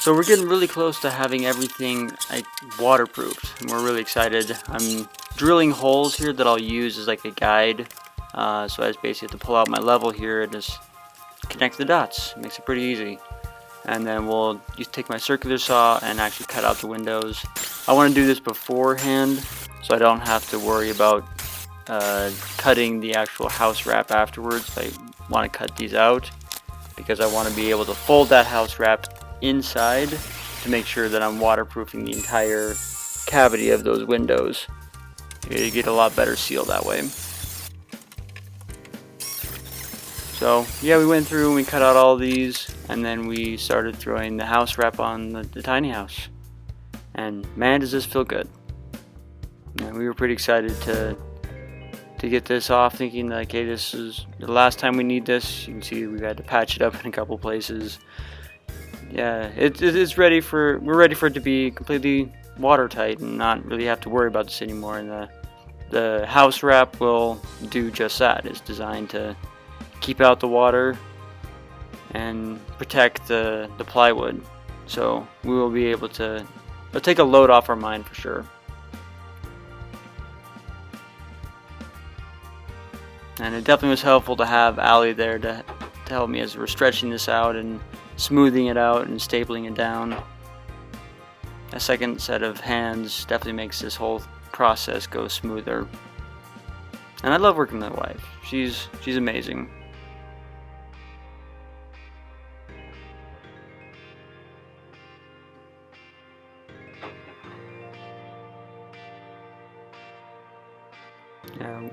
So we're getting really close to having everything like waterproofed, and we're really excited. I'm drilling holes here that I'll use as like a guide. So I just basically have to pull out my level here and just connect the dots. It makes it pretty easy. And then we'll just take my circular saw and actually cut out the windows. I want to do this beforehand so I don't have to worry about cutting the actual house wrap afterwards. I want to cut these out because I want to be able to fold that house wrap inside to make sure that I'm waterproofing the entire cavity of those windows. You get a lot better seal that way. So yeah, we went through and we cut out all these, and then we started throwing the house wrap on the tiny house. And man, does this feel good. And we were pretty excited to get this off, thinking like, hey, this is the last time we need this. You can see we've had to patch it up in a couple places. Yeah, it's ready for, we're ready for it to be completely watertight and not really have to worry about this anymore. And the house wrap will do just that. It's designed to keep out the water and protect the plywood. So we will be able to, it'll take a load off our mind for sure. And it definitely was helpful to have Allie there to help me as we're stretching this out and smoothing it out and stapling it down. A second set of hands definitely makes this whole process go smoother. And I love working with my wife. She's amazing.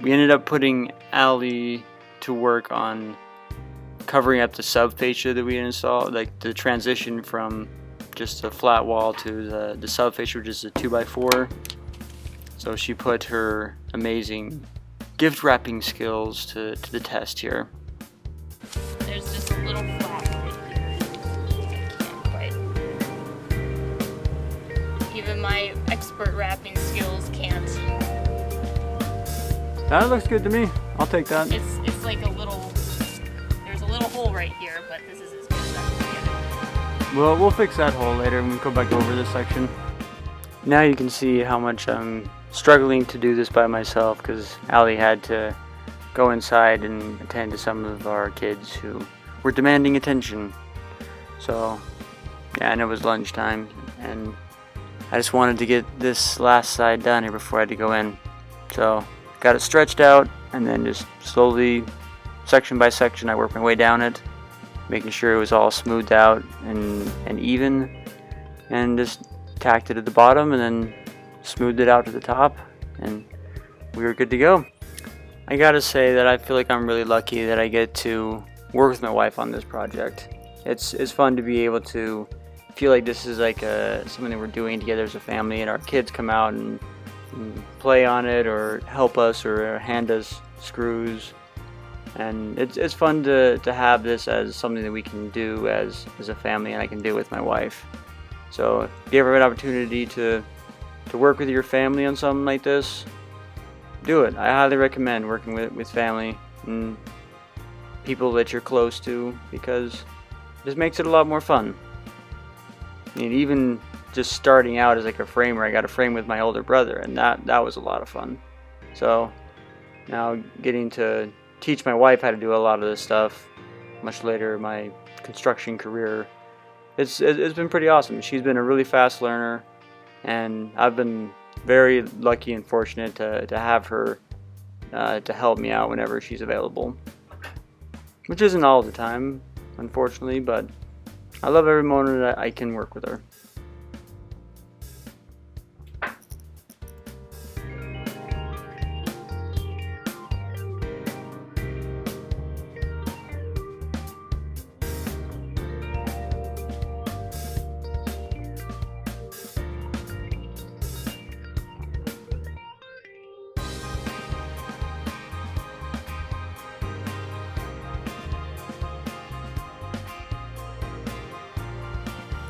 We ended up putting Allie to work on covering up the subfascia that we installed, like the transition from just a flat wall to the subfascia, which is a 2x4. So she put her amazing gift wrapping skills to the test here. There's just a little flap right here. Can't quite. Even my expert wrapping skills can't. That looks good to me. I'll take that. It's like a little, there's a little hole right here, but this is as good as I can get it. Well, we'll fix that hole later when we go back over this section. Now you can see how much I'm struggling to do this by myself because Allie had to go inside and attend to some of our kids who were demanding attention. So, yeah, and it was lunchtime, and I just wanted to get this last side done here before I had to go in. So, got it stretched out, and then just slowly, section by section, I worked my way down it, making sure it was all smoothed out and even, and just tacked it at the bottom, and then smoothed it out to the top, and we were good to go. I gotta say that I feel like I'm really lucky that I get to work with my wife on this project. It's fun to be able to feel like this is like something that we're doing together as a family, and our kids come out and play on it or help us or hand us screws, and it's fun to have this as something that we can do as a family, and I can do with my wife. So if you ever have an opportunity to work with your family on something like this, do it. I highly recommend working with family and people that you're close to, because it just makes it a lot more fun. And even just starting out as like a framer, I got a frame with my older brother, and that was a lot of fun. So now getting to teach my wife how to do a lot of this stuff much later in my construction career, it's been pretty awesome. She's been a really fast learner, and I've been very lucky and fortunate to have her to help me out whenever she's available, which isn't all the time, unfortunately, but I love every moment that I can work with her.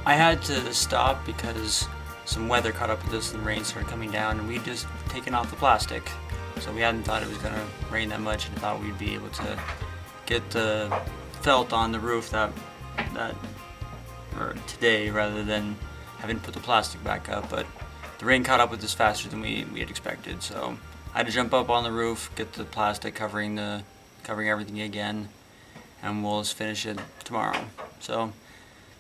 I had to stop because some weather caught up with us and the rain started coming down, and we'd just taken off the plastic. So we hadn't thought it was going to rain that much, and thought we'd be able to get the felt on the roof that or today rather than having to put the plastic back up, but the rain caught up with us faster than we had expected, so I had to jump up on the roof, get the plastic covering everything again, and we'll just finish it tomorrow. So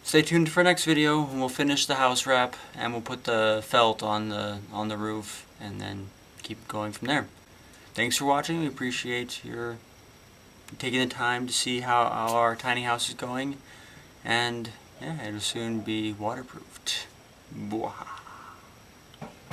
stay tuned for next video, and we'll finish the house wrap, and we'll put the felt on the roof, and then keep going from there. Thanks for watching. We appreciate your taking the time to see how our tiny house is going, and yeah, it'll soon be waterproofed. Bwah.